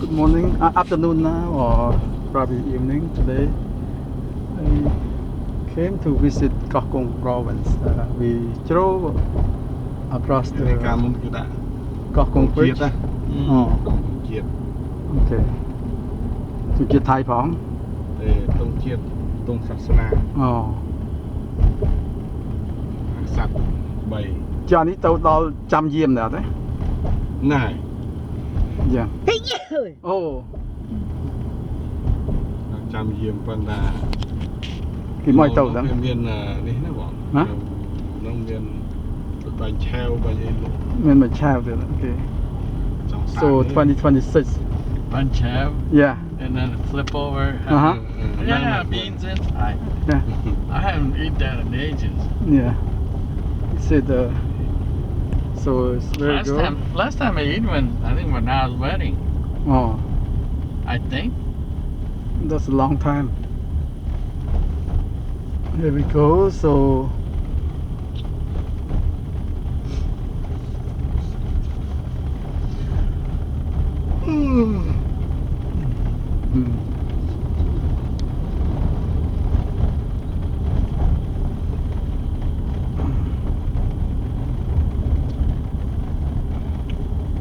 Good morning, afternoon now, or probably evening today. I came to visit Kakong province. We drove across the Kakong Bridge. Oh, okay. To get Thai Pong. Oh. Johnny told all Cham Yim now, eh? Này. Yeah. Oh. Cham Yim phần là Cái mọi tàu đó. Miền đi nó bỏ. Hả? Nông miền bánh treo bánh gì luôn. Miền bánh treo được. Okay. So 2026. Bánh treo. Yeah. And then flip over. Yeah, beans inside. Yeah. I haven't eaten that in ages. Yeah. He said so it's very good. Last time I ate when I was wedding. Oh. I think. That's a long time. Here we go. So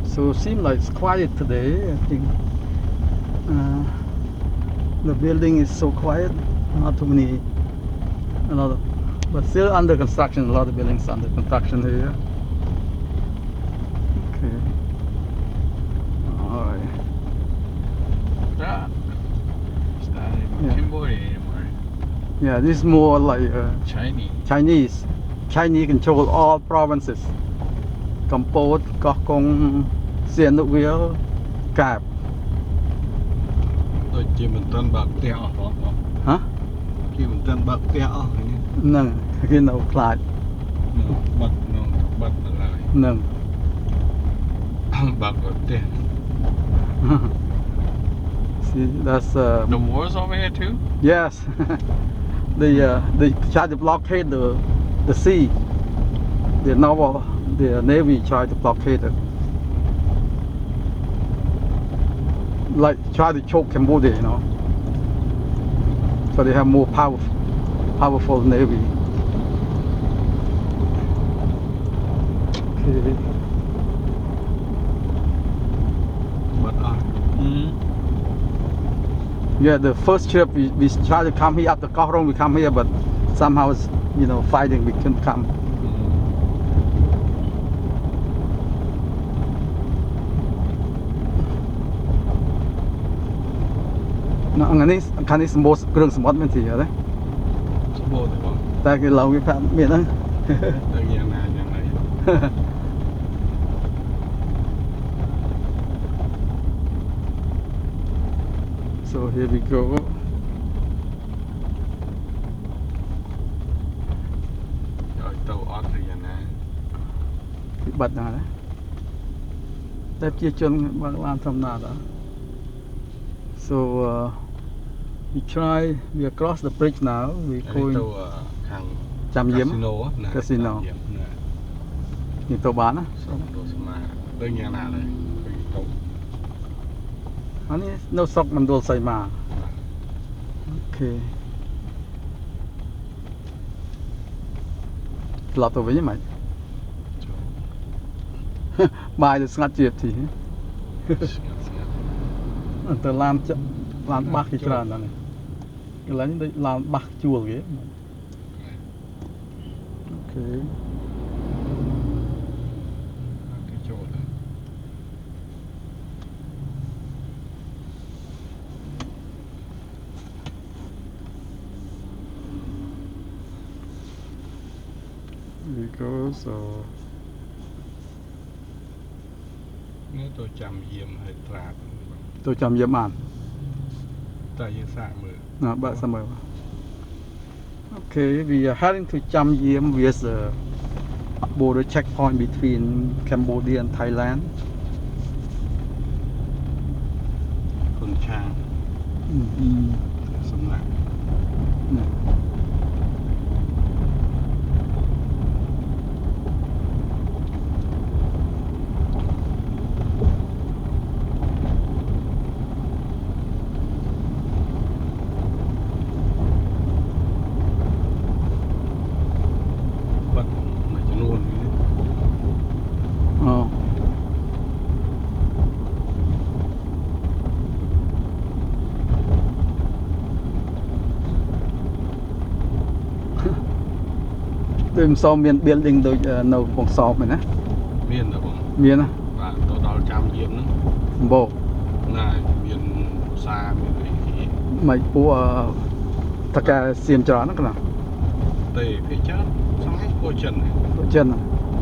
So it seems like it's quiet today. I think the building is so quiet. Not too many, but still under construction. A lot of buildings under construction here. Okay. All right. Yeah. It's not even Cambodia anymore. Yeah, this is more like Chinese. Chinese control all provinces. Kampot, Kakong, Siem Reap, Kap. Tôi chỉ mình tên bạc teo. Hả? Chỉ mình tên bạc teo. Nâng, cái nào lại. Bạc lại. Nâng. Bạc teo. See, that's The war's over here too? Yes. They tried to blockade the sea. The Navy tried to blockade it. Like try to choke Cambodia, you know. So they have more powerful Navy. Okay. Yeah, the first trip we tried to come here after Kahrong, we come here, but somehow, fighting, we couldn't come. Nó anh ấy khăn ấy small kêu small mình thì đấy. Small được không? Ta cái lâu cái phạm miền đó. Tại nhà này. So here we go. Rồi tàu ót rồi nhà này. Bị bật nào đấy. Đây chia chân bằng làm thầm nào đó. So we across the bridge now. We going Cham Yim Casino. Nhìn tàu bán á. Đây nhà nào đây? Anh ấy nó sọc mình đồ xây mà. Okay. Lọt tàu với như mày. Bài được ngắt duyệt thì. Tờ làm bác cái tràn này. Cái lấy đây làm bác chùa ghế. Okay. Here we go, so nếu tôi Cham Yim hơi trạp. tôi Cham Yim ăn. Tại vì xạ mưa. No, but somewhere. Okay, we are heading to Cham Yim with the border checkpoint between Cambodia and Thailand. Con Trang. Sầm nặng. គឺមិនសមមាន building ដូចនៅបងសោបហ្នឹងណា មានតែបង មានណា បាទទៅដល់ចាំយាមហ្នឹង សម្បូរ ណាមានឧស្សាហ៍មានអី មិនពួកតកាសៀមច្រើនហ្នឹងកណា ទេភាគច្រើនសម័យពួកចិន ពួកចិន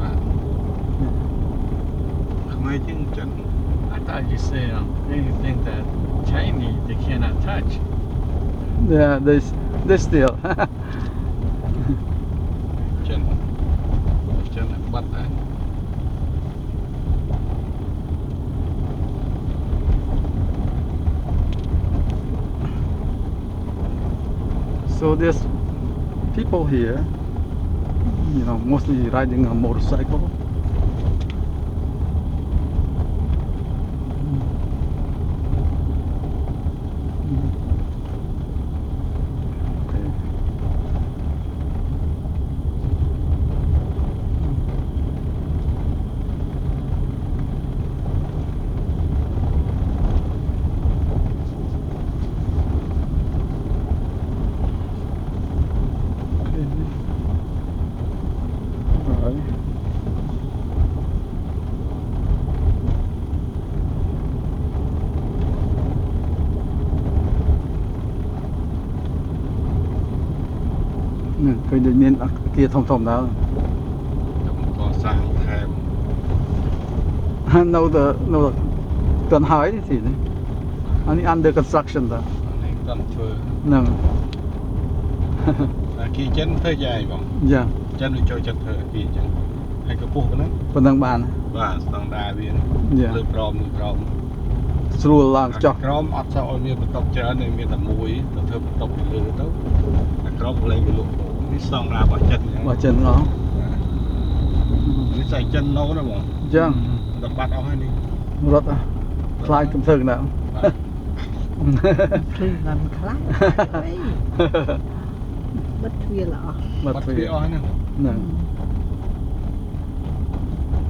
បាទខ្មែរជាងចិន I thought you said anything that Chinese they cannot touch. yeah they still ចិនបាត់ហើយ so there's people here you know mostly riding a motorcycleឃើញដូចមានអគារធំៗដែរ កសាងថែម នៅទាន់ហើយទីនេះអានេះ under construction តា នេះគាត់ធ្វើ ហ្នឹង អាគីចិនធ្វើយ៉ាងបង យ៉ា ចិនវាចូលចិត្តធ្វើអាគីចឹងហើយក៏ពុះប៉ុណ្ណឹង ប៉ុណ្ណឹងបាន បាទស្តង់ដារវា យ៉ា លើក្រម ស្រួលឡើងចុះ ក្រមអត់សូវឲ្យមានបន្ទប់ច្រើនទេមានតែមួយទៅធ្វើបន្ទប់ពីលើទៅអាក្រមកន្លែងវាលក់នេះស្តង់ដាររបស់ចិនចឹង បើចិនអស់ នេះស្អីចិនណូណាបង ចឹង ដល់បាត់អស់ហើយនេះ រត់ខ្លាចកំសឹងណាស់ ឃើញបានខ្លាំងអីបិទទ្វារល្អ បាត់ទ្វារ អស់ហ្នឹង ហ្នឹង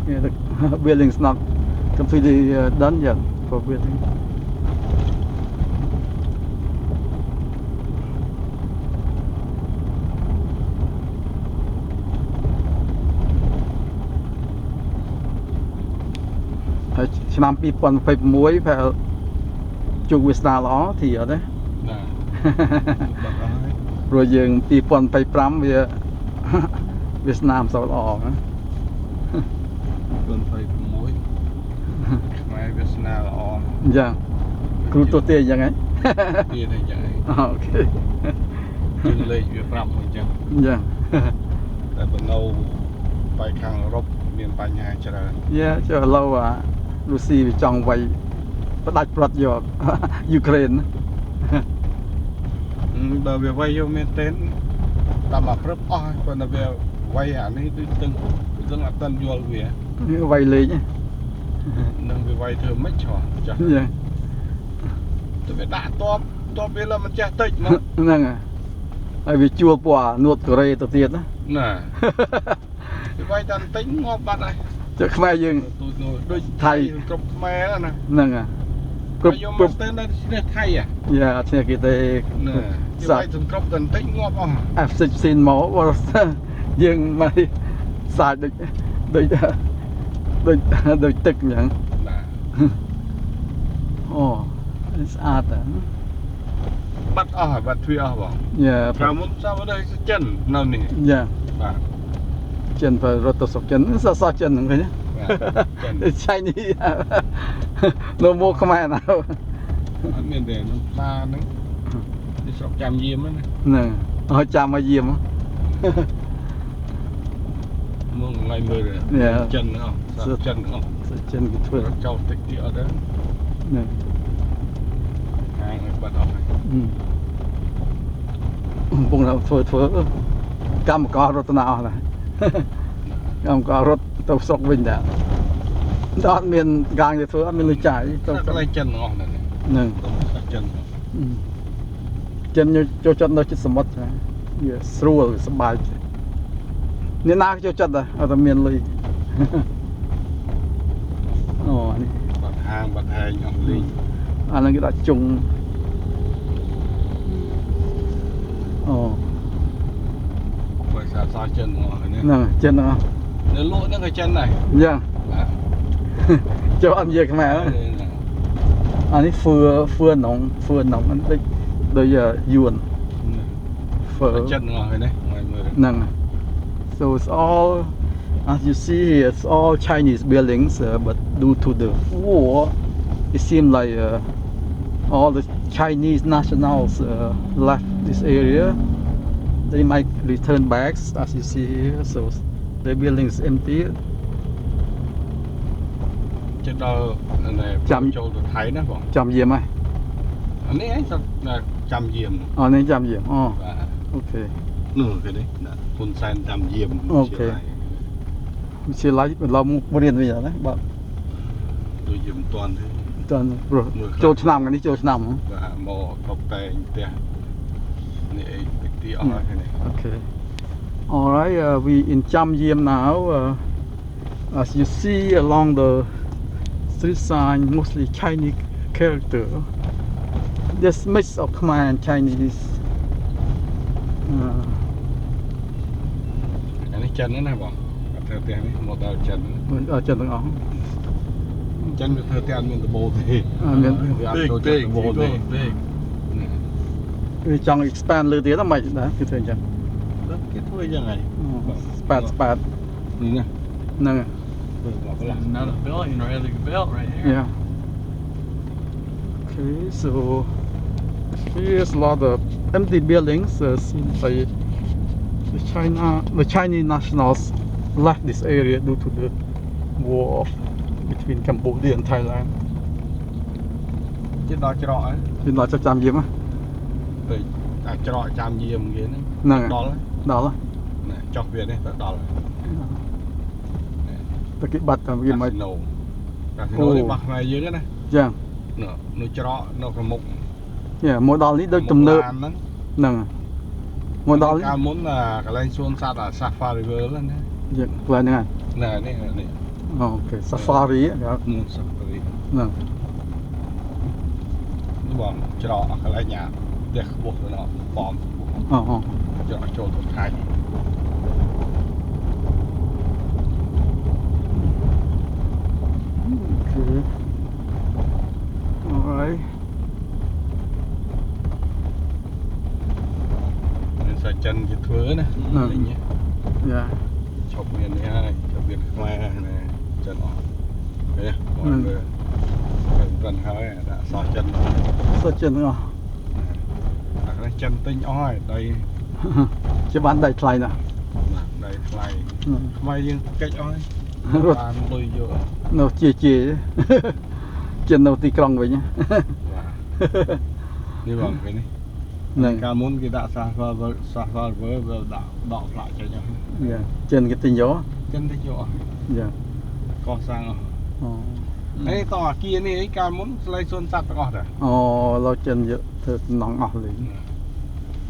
Yeah, the building's not completely done yet for building.ហើយឆ្នាំ 2026 ប្រហែលជួបវាសនាល្អទីអត់ទេ ណាបាត់អស់ហើយ ព្រោះយើង 2025 វាវាសនាមិនសូវល្អណា 26ខ្មែរវាសនាល្អ អញ្ចឹងគ្រូទោះទេអញ្ចឹងហ៎ ទៀតអញ្ចឹង អូខេ យើងលេខវាប្រាប់អញ្ចឹង អញ្ចឹង តែបើនៅបែកខាងអឺរ៉ុបមានបញ្ហាច្រើន យ៉ាចុះឥឡូវរុស្ស៊ីវាចង់វាយផ្ដាច់ព្រាត់យកយូក្រែន បើវាវាយយកមែនទែនតាមមកព្រឹបអស់ហើយប៉ុន្តែវាវាយអានេះដូចទាំងអត់ទាន់យល់វា វាយលេង នឹងវាវាយធ្វើម៉េចឆ្លោះចាស់ យ៉ា ទៅវាដាក់តបវាលើមិនចេះតិចមក ហ្នឹងហើយវាជួលពណ៌នួតកូរ៉េទៅទៀតណា ណាវាវាយតែបន្តិចងាប់បាត់ហើយ ចុះខ្មែរយើង ទូចនោះដូចថៃគ្រប់ខ្មែរណា ហ្នឹងគ្រប់ យក គ្រប់ មកស្ទើរនៅស្នេះថៃ យ៉ាអត់ឈ្នះគេទេ ណាវាវាយសំគ្រប់តែបន្តិចងាប់អស់ F16 មកយើងមកសាច់ដូចទឹកអញ្ចឹង ណា អូស្អាតហ៎ បាត់អស់ហើយបាត់ទ្វារអស់បង យ៉ា ក្រៅមុនសាប់ទៅចិននៅនេះ យ៉ា បាទ ចិនទៅរត់ទៅស្រុកចិនសោះចិនហ្នឹងឃើញ ចិន ឆៃនេះនៅមកខ្មែរណា អត់មានទេនៅផ្សារហ្នឹងទីស្រុកចាំយាមហ្នឹង ហ្នឹងឲ្យចាំមកយាម មកថ្ងៃមើលចិនអស់ចិនអស់ ចិនគេធ្វើ ចោលតិចទៀតអត់ទេ ហ្នឹង ហាងបាត់អស់ហើយ កំពុងតែធ្វើកម្មកររត់ទៅណាអស់ដែរកម្មកររត់ទៅស្រុកវិញដែរអត់មានការងារធ្វើអត់មានលុយចាយទៅ កន្លែងចិនអស់ហ្នឹង ហ្នឹង ចិន ចិនចូលចិត្តនៅជិតសមុទ្រចាវាស្រួលសប្បាយអ្នកណាចូលចិត្តដែរអត់តែមានលុយអូនេះ បាត់ហាងបាត់ហែងអស់លេង អាហ្នឹងគេដាក់ជុងអូ បើ សាចិនមកនេះ ហ្នឹងចិនហ្នឹង នៅលក់ហ្នឹងក៏ចិនដែរ យ៉ាង បាទ ចូលអត់និយាយខ្មែរអានេះហ្វឺនងដូចយួនហ្វឺ ចិនមកហើយនេះមកមើល ហ្នឹង so it's all as you see here it's all Chinese buildings but due to the war it seemed like all the Chinese nationals left this area they might return back as you see here so the building is empty ចិត្តដល់ចូលទៅថៃណាបង ចាំយាមហើយ អានេះឯងចាំយាម អូនេះចាំយាមអូ បាទ អូខេ នោះគេនេះហ៊ុនសែនចាំយាម អូខេ វិទ្យាល័យបន្លំរៀនវិញណាបាទ ដូចយាមមិនតាន់ទេ តើព្រោះចូលឆ្នាំនេះចូលឆ្នាំ បាទមកតុបតែងផ្ទះនេះអីទីអស់ហើយនេះ Okay. All right, we in Cham Yiem now. As you see along the street sign, mostly Chinese character. There's mix of Khmer and Chinese. អានេះចិនណាបងធ្វើផ្ទះនេះមកដល់ចិន ចិនទាំងអស់ ចិនវាធ្វើផ្ទះមានដបូលទេ មាន វាអត់ចូលចិត្តដបូលទេ big វាចង់ expand លើទៀតហ្នឹងមិនដែរគឺធ្វើអញ្ចឹង គេធ្វើយ៉ាងไร ស្ប៉ាត នេះណា ហ្នឹង ធ្វើមកខ្លះ another building really built right here Yeah. Okay, so here's a lot of empty buildings. Seems like the Chinese nationals left this area due to the war between Cambodia and Thailand. ជិះដល់ច្រកហើយ Thì nói cho Cham Yiem á. ទៅអាច្រកចាំយាមគេហ្នឹង ហ្នឹង ដល់ហើយ Đó là ណែចុះវានេះទៅដល់ហើយ Tại cái bật là cái máy កាស៊ីណូនេះបោះខ្មែរយើងណា Dạ. នៅច្រកនៅខាងមុខ Yeah, mỗi đòn lý đôi tùm nợ ហ្នឹង Nâng Mỗi đòn lý កាលមុនកន្លែងសួនសត្វអា Safari World ហ្នឹងណា Dạ, là như này ណែនេះនេះ Ok, safari á. Dạ. នោះ Safari Nâng នេះបងច្រកកន្លែងផ្ទះខ្ពស់ទៅនោះប៉ម ច្រកចូលទៅថៃ Okay. Alright. មានសាច់ចិនគេធ្វើណា ហ្នឹង លេង Yeah. ឈប់មាននេះហើយឈប់មានខ្មែរណាចិនអស់នេះបងមើលព្រឹនហើយដាក់សោះចិន Sao chân nữa. អានេះចិនទិញអស់ហើយដី Chứ bán đầy thay nè. ដីថ្លៃ Ừ. ខ្មែរយើងកិច្ចអស់ រត់ បានលុយយក Nó chia Chân đâu tí krong vậy nhá. នេះបងគេនេះ Này. កាលមុនគេដាក់សាសវល់វាដាក់ដកផ្លាកចេញអស់ Yeah. Chân cái tinh gió. ចិនទិញយកអស់ Yeah. កសាងអស់ Ồ. នេះតោះអាគារនេះអីកាលមុនស្លេកសួនសត្វទាំងអស់តា Ồ, lo chân dự thử nóng ngọt liền.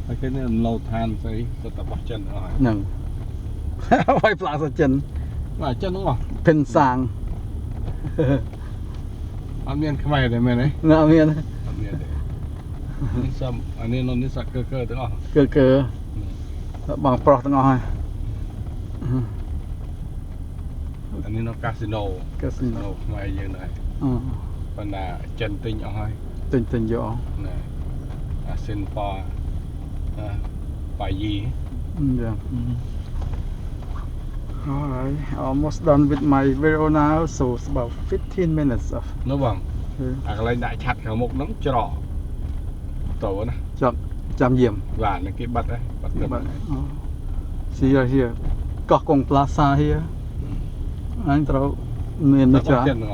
ហើយគេនេះឡូឋានស្អីទៅតែបោះចិនអស់ហើយ Nâng. Quay plạ sao chân. បាទចិនហ្នឹងអស់ Pin sang. អត់មានខ្មែរទេមែនទេ Ngạ miên. អត់មានទេនេះសំអានេះនោះនេះសាក់កើទាំងអស់ Cơ. Bằng pro tầng ngọt. អានេះនៅកាស៊ីណូ Casino. ខ្មែរយើងដែរ ប៉ុន្តែចិនទិញអស់ហើយ Tinh gió. ណាអាសិនប៉ាបាយី Yeah. Alright, almost done with my video now, so it's about 15 minutes of នោះបងអាកន្លែងដាក់ឆាត់ខាងមុខហ្នឹងច្រកតើណា Cham Yiem. បាទនេះគេបាត់ហើយបាត់ទៅ See right here, Kok Kong Plaza here. Anh trâu miền nó ចិន chả. ទាំងអស់